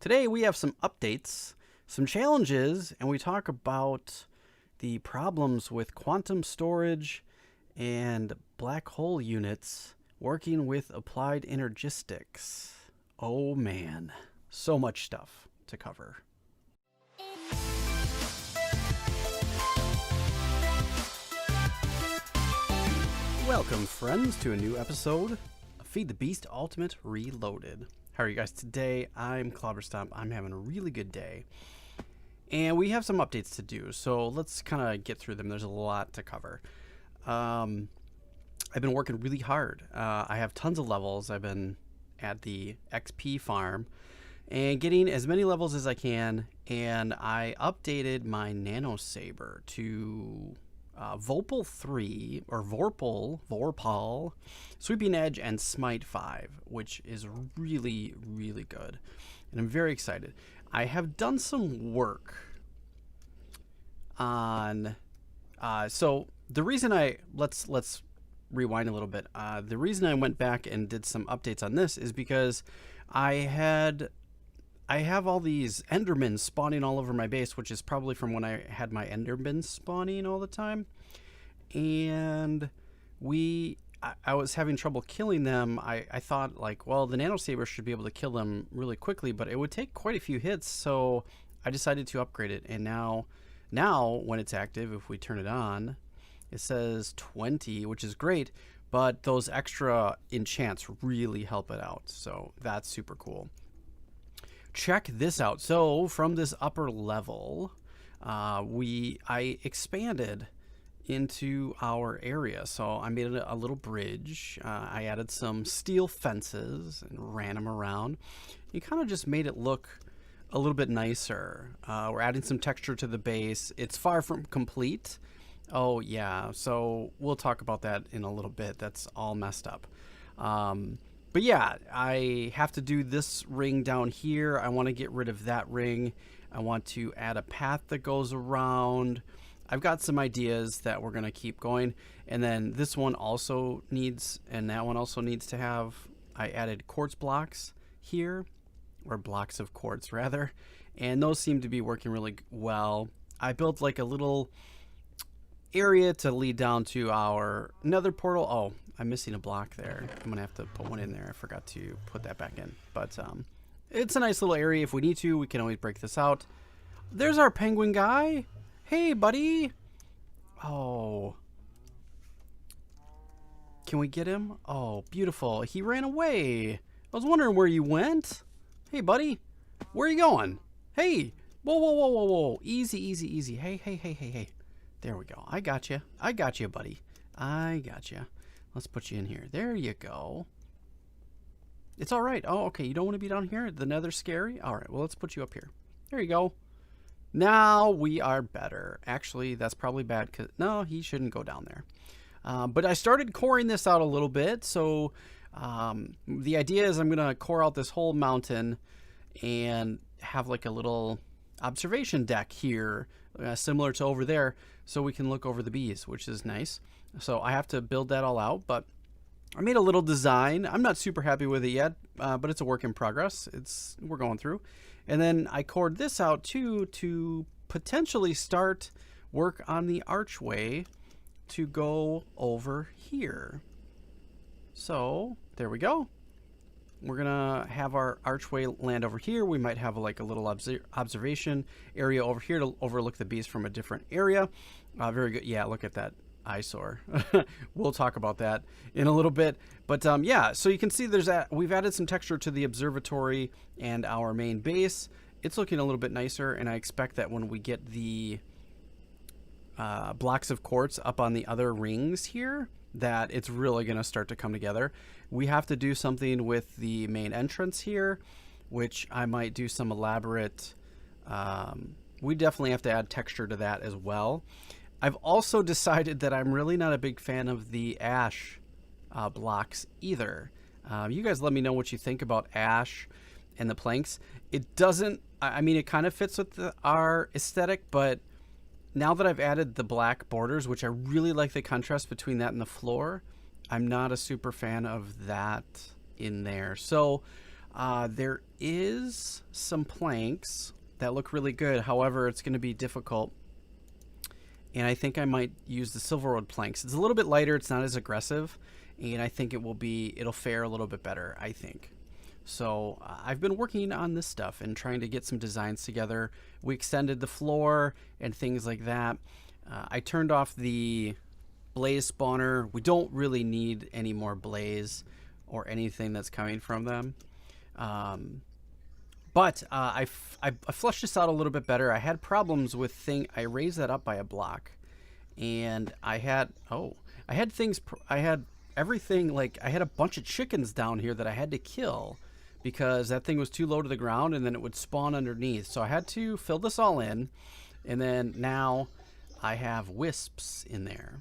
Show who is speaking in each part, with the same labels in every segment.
Speaker 1: Today we have some updates, some challenges, and we talk about the problems with quantum storage and black hole units working with applied energistics. Oh man, so much stuff to cover. Welcome, friends, to a new episode of Feed the Beast Ultimate Reloaded. How are you guys today? I'm Clobberstomp. I'm having a really good day. And we have some updates to do, so let's kind of get through them. There's a lot to cover. I've been working really hard. I have tons of levels. I've been at the XP farm and getting as many levels as I can. And I updated my Nano Saber to Vorpal 3, or Vorpal, Sweeping Edge, and Smite 5, which is really, really good. And I'm very excited. I have done some work on, so the reason let's rewind a little bit. The reason I went back and did some updates on this is because I have all these Endermen spawning all over my base, which is probably from when I had my Endermen spawning all the time. And I was having trouble killing them. I thought, like, well, the Nano Saber should be able to kill them really quickly, but it would take quite a few hits, so I decided to upgrade it. And now when it's active, if we turn it on, it says 20, which is great, but those extra enchants really help it out. So that's super cool. Check this out. So from this upper level, I expanded into our area. So I made a little bridge. I added some steel fences and ran them around. You kind of just made it look a little bit nicer. We're adding some texture to the base. It's far from complete. Oh yeah, so we'll talk about that in a little bit. That's all messed up. But yeah, I have to do this ring down here. I want to get rid of that ring. I want to add a path that goes around. I've got some ideas that we're going to keep going. And then this one also needs, and that one also needs to have, I added quartz blocks here, or blocks of quartz rather. And those seem to be working really well. I built like a little area to lead down to our nether portal. Oh, I'm missing a block there. I'm gonna have to put one in there. I forgot to put that back in, but it's a nice little area. If we need to, we can always break this out. There's our penguin guy. Hey, buddy. Oh, can we get him? Oh, beautiful. He ran away. I was wondering where you went. Hey, buddy, where are you going? Hey, whoa, whoa, whoa, whoa, whoa. Easy, easy, easy. Hey, hey, hey, hey, hey. There we go. I got you. I got you, buddy. I got you. Let's put you in here. There you go. It's all right. Oh, okay. You don't want to be down here? The nether's scary? All right. Well, let's put you up here. There you go. Now we are better. Actually, that's probably bad because, no, he shouldn't go down there. But I started coring this out a little bit. So the idea is I'm going to core out this whole mountain and have like a little observation deck here, similar to over there, so we can look over the bees, which is nice. So I have to build that all out, but I made a little design. I'm not super happy with it yet, but it's a work in progress. We're going through. And then I cored this out too to potentially start work on the archway to go over here. So there we go. We're gonna have our archway land over here. We might have like a little observation area over here to overlook the bees from a different area. Very good. Yeah, look at that eyesore. We'll talk about that in a little bit. But yeah, so you can see we've added some texture to the observatory and our main base. It's looking a little bit nicer, and I expect that when we get the blocks of quartz up on the other rings here, that it's really going to start to come together. We have to do something with the main entrance here, which I might do some elaborate, we definitely have to add texture to that as well. I've also decided that I'm really not a big fan of the ash blocks either. You guys let me know what you think about ash and the planks. It doesn't, I mean, it kind of fits with our aesthetic, but now that I've added the black borders, which I really like the contrast between that and the floor, I'm not a super fan of that in there. So There is some planks that look really good. However, it's going to be difficult. And I think I might use the silverwood planks. It's a little bit lighter. It's not as aggressive. And I think it'll fare a little bit better, I think. So I've been working on this stuff and trying to get some designs together. We extended the floor and things like that. I turned off the blaze spawner. We don't really need any more blaze or anything that's coming from them. But I flushed this out a little bit better. I had problems with I raised that up by a block, and I had everything, like I had a bunch of chickens down here that I had to kill because that thing was too low to the ground and then it would spawn underneath. So I had to fill this all in, and then now I have wisps in there.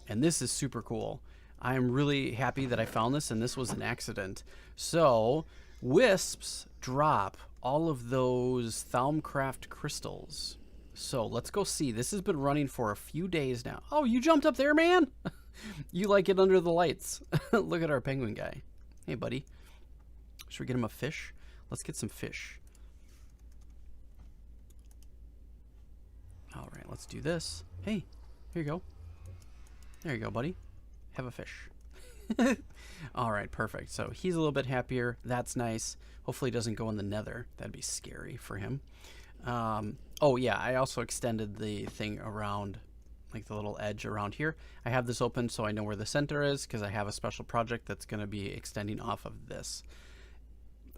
Speaker 1: And this is super cool. I am really happy that I found this, and this was an accident. So wisps drop all of those Thaumcraft crystals. So let's go see. This has been running for a few days now. Oh, you jumped up there, man? You like it under the lights. Look at our penguin guy. Hey, buddy. Should we get him a fish? Let's get some fish. All right, let's do this. Hey, here you go. There you go, buddy. Have a fish. All right, perfect. So he's a little bit happier. That's nice. Hopefully he doesn't go in the nether. That'd be scary for him. Oh, yeah, I also extended the thing around, like the little edge around here. I have this open so I know where the center is because I have a special project that's going to be extending off of this.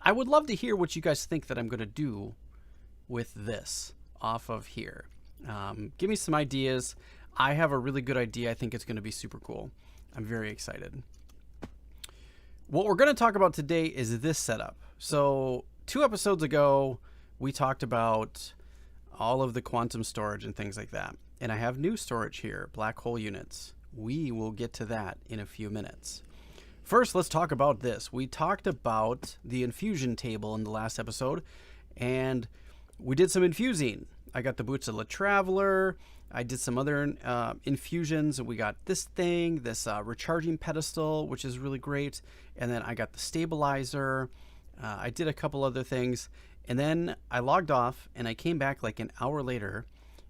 Speaker 1: I would love to hear what you guys think that I'm going to do with this off of here. Give me some ideas. I have a really good idea. I think it's going to be super cool. I'm very excited. What we're going to talk about today is this setup. So 2 episodes ago, we talked about all of the quantum storage and things like that. And I have new storage here, black hole units. We will get to that in a few minutes. First, let's talk about this. We talked about the infusion table in the last episode, and we did some infusing. I got the Boots of the Traveler. I did some other infusions. We got this thing, this recharging pedestal, which is really great. And then I got the stabilizer. I did a couple other things. And then I logged off, and I came back like an hour later,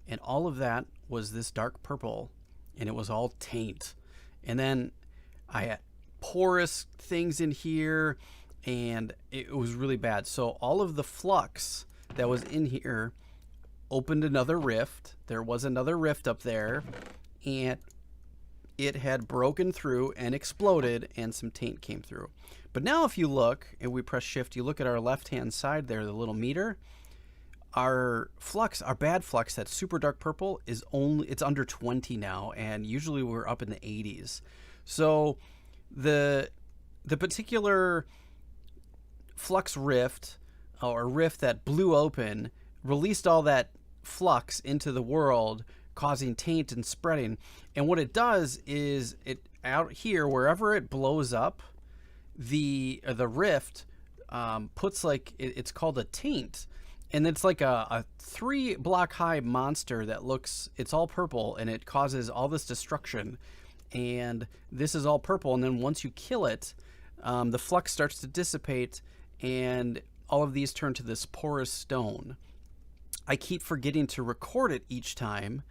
Speaker 1: and all of that was this dark purple, and it was all taint. And then I had porous things in here, and it was really bad. So all of the flux that was in here opened another rift. There was another rift up there, and it had broken through and exploded, and some taint came through. But now if you look, and we press shift, you look at our left-hand side there, the little meter, our flux, our bad flux, that super dark purple, it's under 20 now, and usually we're up in the 80s. So the particular flux rift, or rift that blew open, released all that flux into the world, causing taint and spreading. And what it does is, it out here, wherever it blows up, the rift puts, like, it's called a taint, and it's like a 3-block high monster that looks, it's all purple, and it causes all this destruction. And this is all purple, and then once you kill it, the flux starts to dissipate, and all of these turn to this porous stone. I keep forgetting to record it each time,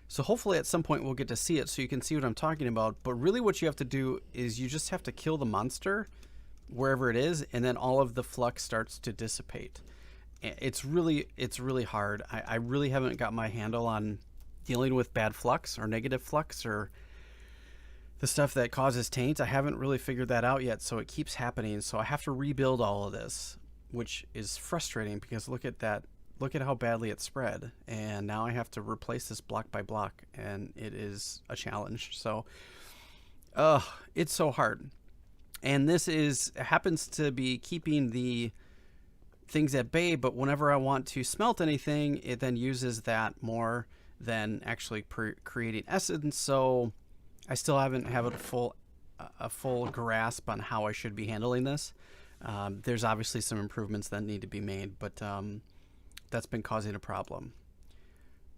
Speaker 1: so hopefully at some point we'll get to see it so you can see what I'm talking about. But really what you have to do is you just have to kill the monster wherever it is, and then all of the flux starts to dissipate. It's really hard. I really haven't got my handle on dealing with bad flux or negative flux or the stuff that causes taint. I haven't really figured that out yet, so it keeps happening. So I have to rebuild all of this, which is frustrating because look at that. Look at how badly it spread, and now I have to replace this block by block, and it is a challenge. So it's so hard. And this happens to be keeping the things at bay, but whenever I want to smelt anything, it then uses that more than actually creating essence. So I still haven't had a full grasp on how I should be handling this. There's obviously some improvements that need to be made, but that's been causing a problem.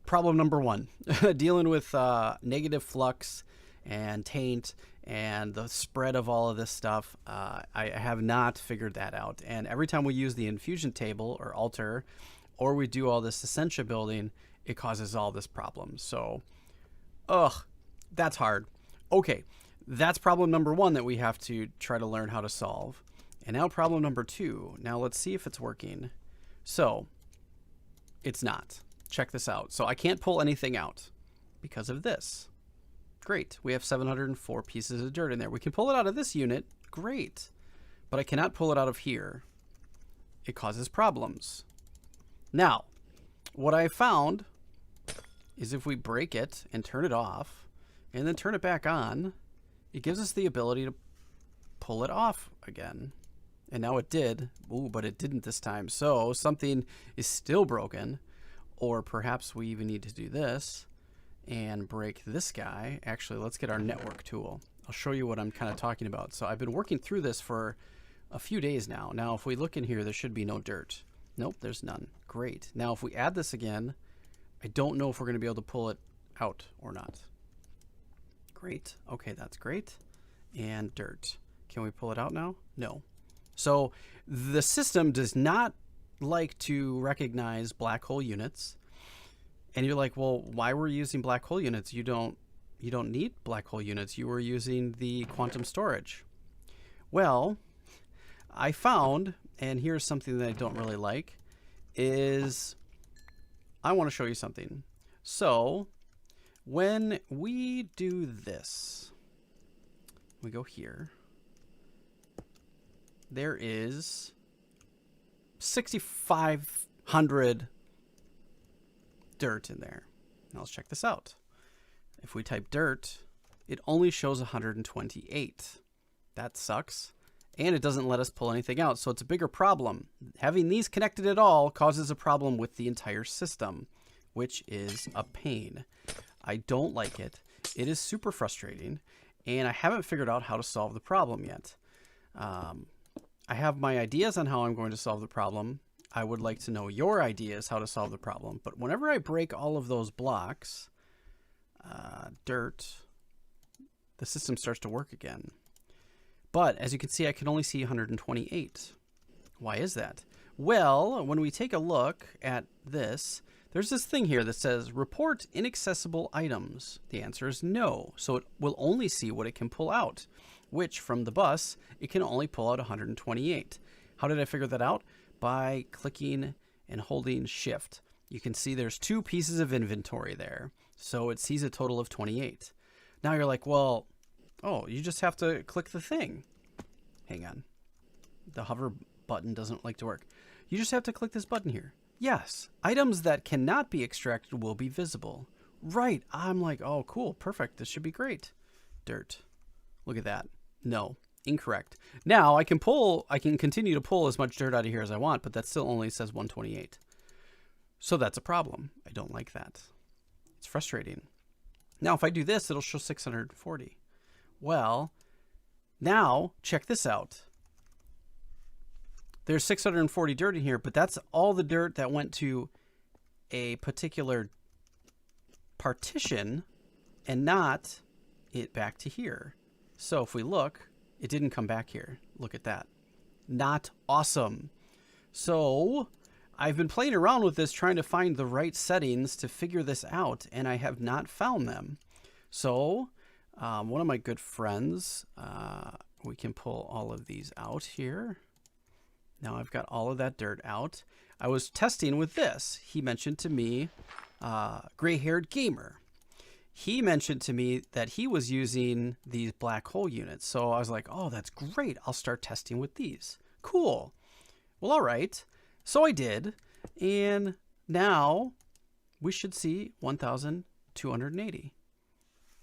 Speaker 1: Problem number 1, dealing with negative flux and taint and the spread of all of this stuff. I have not figured that out. And every time we use the infusion table or altar, or we do all this Essentia building, it causes all this problem. So, that's hard. Okay, that's problem number one that we have to try to learn how to solve. And now problem number two. Now let's see if it's working. So, it's not. Check this out. So I can't pull anything out because of this. Great. We have 704 pieces of dirt in there. We can pull it out of this unit. Great. But I cannot pull it out of here. It causes problems. Now, what I found is if we break it and turn it off and then turn it back on, it gives us the ability to pull it off again. And now it did. Ooh, but it didn't this time. So something is still broken. Or perhaps we even need to do this and break this guy. Actually, let's get our network tool. I'll show you what I'm kind of talking about. So I've been working through this for a few days now. Now, if we look in here, there should be no dirt. Nope, there's none. Great. Now, if we add this again, I don't know if we're going to be able to pull it out or not. Great. Okay, that's great. And dirt. Can we pull it out now? No. So the system does not like to recognize black hole units. And you're like, well, why were you using black hole units? You don't need black hole units. You were using the quantum storage. Well, I found, and here's something that I don't really like, is I want to show you something. So when we do this, we go here, there is 6,500 dirt in there. Now let's check this out. If we type dirt, it only shows 128. That sucks. And it doesn't let us pull anything out, so it's a bigger problem. Having these connected at all causes a problem with the entire system, which is a pain. I don't like it. It is super frustrating, and I haven't figured out how to solve the problem yet. I have my ideas on how I'm going to solve the problem. I would like to know your ideas how to solve the problem. But whenever I break all of those blocks, dirt, the system starts to work again. But as you can see, I can only see 128. Why is that? Well, when we take a look at this, there's this thing here that says report inaccessible items. The answer is no. So it will only see what it can pull out, which from the bus, it can only pull out 128. How did I figure that out? By clicking and holding shift. You can see there's 2 pieces of inventory there. So it sees a total of 28. Now you're like, well, oh, you just have to click the thing. Hang on. The hover button doesn't like to work. You just have to click this button here. Yes, items that cannot be extracted will be visible. Right. I'm like, oh, cool. Perfect. This should be great. Dirt. Look at that. No. Incorrect. Now I can continue to pull as much dirt out of here as I want, but that still only says 128. So that's a problem. I don't like that. It's frustrating. Now if I do this, it'll show 640. Well, now check this out. There's 640 dirt in here, but that's all the dirt that went to a particular partition and not it back to here. So if we look, it didn't come back here. Look at that. Not awesome. So I've been playing around with this, trying to find the right settings to figure this out, and I have not found them. So one of my good friends, we can pull all of these out here. Now I've got all of that dirt out. I was testing with this. He mentioned to me, gray-haired gamer. He mentioned to me that he was using these black hole units. So I was like, oh, that's great. I'll start testing with these. Cool. Well, all right. So I did. And now we should see 1,280.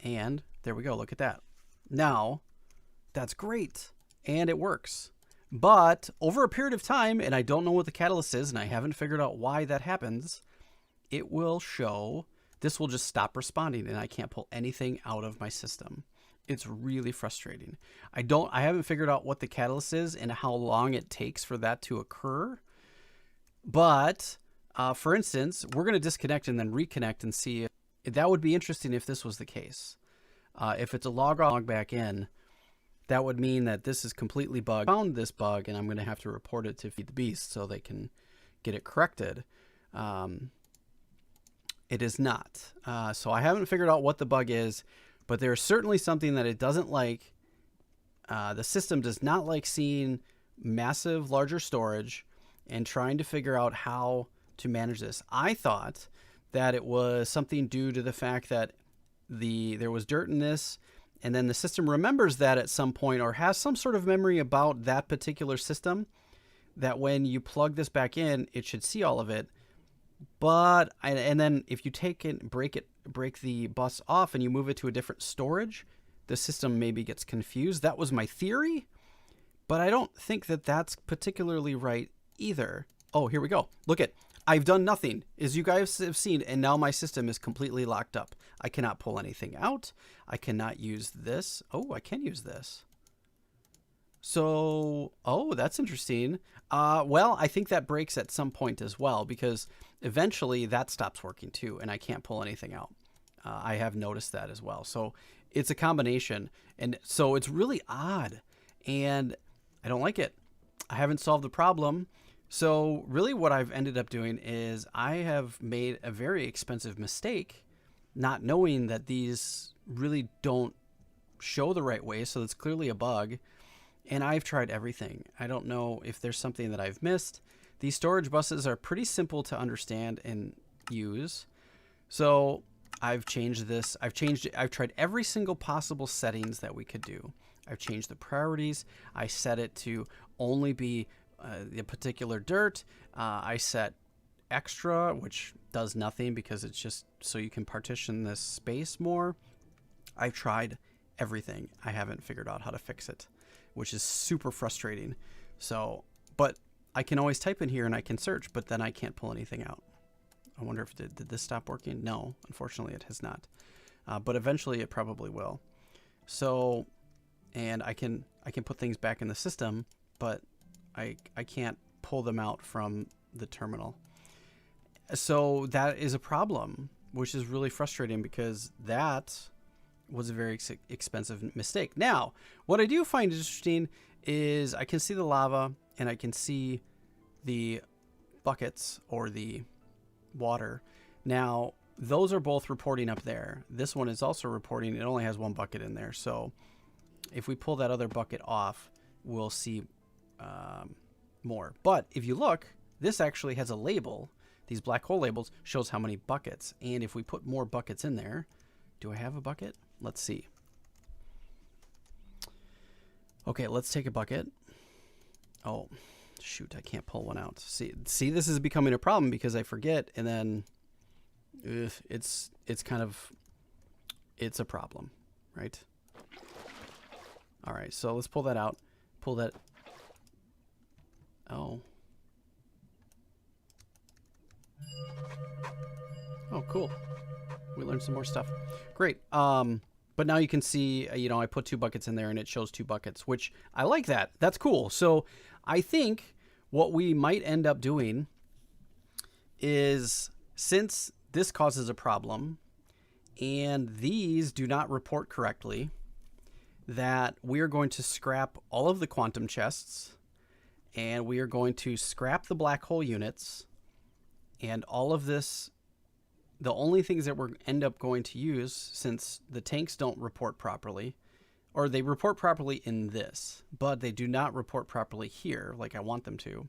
Speaker 1: And there we go. Look at that. Now, that's great. And it works. But over a period of time, and I don't know what the catalyst is, and I haven't figured out why that happens, it will show... This will just stop responding and I can't pull anything out of my system. It's really frustrating. I haven't figured out what the catalyst is and how long it takes for that to occur. But for instance, we're going to disconnect and then reconnect and see if that would be interesting if this was the case. If it's a log off, log back in, that would mean that this is completely bugged. I found this bug, and I'm going to have to report it to Feed the Beast so they can get it corrected. It is not. So I haven't figured out what the bug is, but there's certainly something that it doesn't like. The system does not like seeing massive, larger storage and trying to figure out how to manage this. I thought that it was something due to the fact that there was dirt in this, and then the system remembers that at some point, or has some sort of memory about that particular system, that when you plug this back in, it should see all of it. But and then if you take it, break the bus off, and you move it to a different storage, the system maybe gets confused. That was my theory, but I don't think that that's particularly right either. Oh, here we go. Look at, I've done nothing, as you guys have seen, and now my system is completely locked up. I cannot pull anything out. I cannot use this. Oh, I can use this. So, oh, that's interesting. Well, I think that breaks at some point as well, because eventually that stops working too, and I can't pull anything out. I have noticed that as well. So it's a combination, and so it's really odd, and I don't like it. I haven't solved the problem. So really what I've ended up doing is I have made a very expensive mistake, not knowing that these really don't show the right way. So it's clearly a bug, and I've tried everything. I don't know if there's something that I've missed. These storage buses are pretty simple to understand and use. So I've changed this. I've tried every single possible settings that we could do. I've changed the priorities. I set it to only be the particular dirt. I set extra, which does nothing because it's just so you can partition this space more. I've tried everything. I haven't figured out how to fix it, which is super frustrating. So, but I can always type in here and I can search, but then I can't pull anything out. I wonder if did this stop working? No, unfortunately it has not. But eventually it probably will. So, and I can put things back in the system, but I can't pull them out from the terminal. So that is a problem, which is really frustrating because that was a very expensive mistake. Now, what I do find interesting is I can see the lava and I can see the buckets or the water. Now, those are both reporting up there. This one is also reporting. It only has one bucket in there. So if we pull that other bucket off, we'll see more. But if you look, this actually has a label. These black hole labels shows how many buckets. And if we put more buckets in there, do I have a bucket? Let's see. Okay, let's take a bucket. Oh, shoot, I can't pull one out. See, this is becoming a problem because I forget, and then it's kind of, it's a problem, right? All right, so let's pull that out. Pull that. Oh. Oh, cool. We learned some more stuff. Great. But now you can see, I put 2 buckets in there and it shows 2 buckets, which I like that. That's cool. So I think what we might end up doing is, since this causes a problem and these do not report correctly, that we are going to scrap all of the quantum chests and we are going to scrap the black hole units and all of this. The only things that we're end up going to use, since the tanks don't report properly, or they report properly in this, but they do not report properly here like I want them to,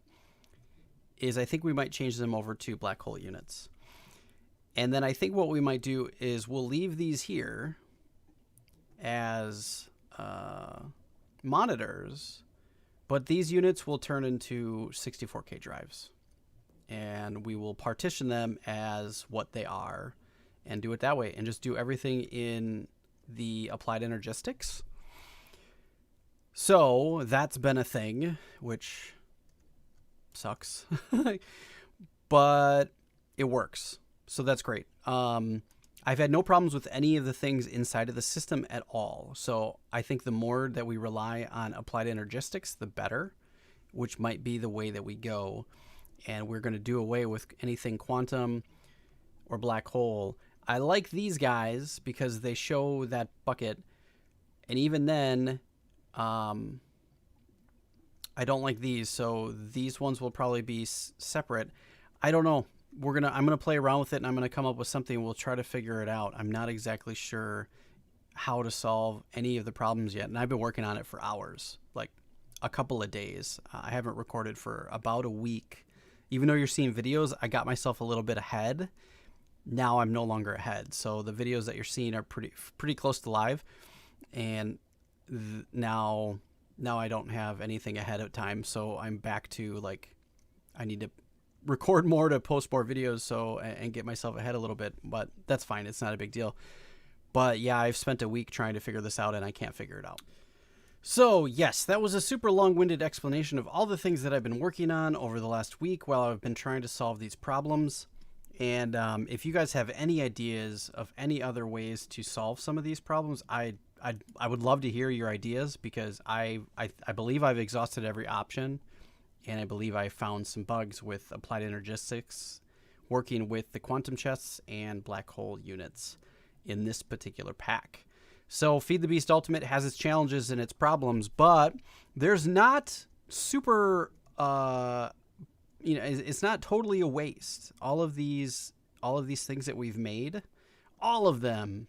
Speaker 1: is I think we might change them over to black hole units. And then I think what we might do is we'll leave these here as monitors, but these units will turn into 64K drives. And we will partition them as what they are and do it that way and just do everything in the applied energistics. So that's been a thing, which sucks, but it works. So that's great. I've had no problems with any of the things inside of the system at all. So I think the more that we rely on applied energistics, the better, which might be the way that we go. And we're going to do away with anything quantum or black hole. I like these guys because they show that bucket, and even then, I don't like these, so these ones will probably be separate. I don't know. I'm gonna play around with it, and I'm gonna come up with something. We'll try to figure it out. I'm not exactly sure how to solve any of the problems yet, and I've been working on it for hours, like a couple of days. I haven't recorded for about a week. Even though you're seeing videos, I got myself a little bit ahead. Now I'm no longer ahead, so the videos that you're seeing are pretty close to live, and now I don't have anything ahead of time, so I'm back to like I need to record more to post more videos, so and get myself ahead a little bit, but that's fine. It's not a big deal. But yeah, I've spent a week trying to figure this out, and I can't figure it out. So yes, that was a super long-winded explanation of all the things that I've been working on over the last week while I've been trying to solve these problems. And if you guys have any ideas of any other ways to solve some of these problems, I would love to hear your ideas, because I believe I've exhausted every option, and I believe I found some bugs with applied energistics working with the quantum chests and black hole units in this particular pack. So Feed the Beast Ultimate has its challenges and its problems, but there's not super it's not totally a waste. All of these things that we've made, all of them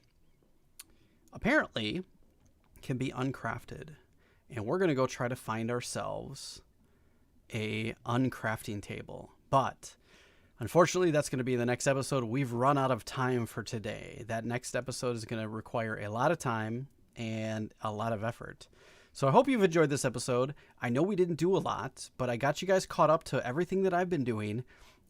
Speaker 1: apparently can be uncrafted. And we're going to go try to find ourselves a uncrafting table. But unfortunately, that's going to be the next episode. We've run out of time for today. That next episode is going to require a lot of time and a lot of effort. So I hope you've enjoyed this episode. I know we didn't do a lot, but I got you guys caught up to everything that I've been doing.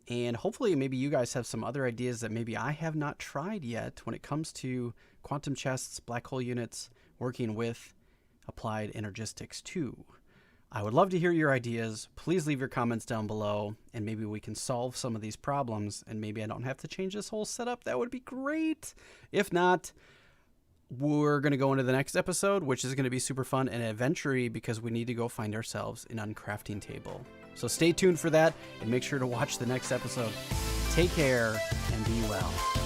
Speaker 1: And hopefully maybe you guys have some other ideas that maybe I have not tried yet when it comes to quantum chests, black hole units, working with applied energistics too. I would love to hear your ideas. Please leave your comments down below, and maybe we can solve some of these problems, and maybe I don't have to change this whole setup. That would be great. If not, we're going to go into the next episode, which is going to be super fun and adventure-y, because we need to go find ourselves an uncrafting table. So stay tuned for that, and make sure to watch the next episode. Take care, and be well.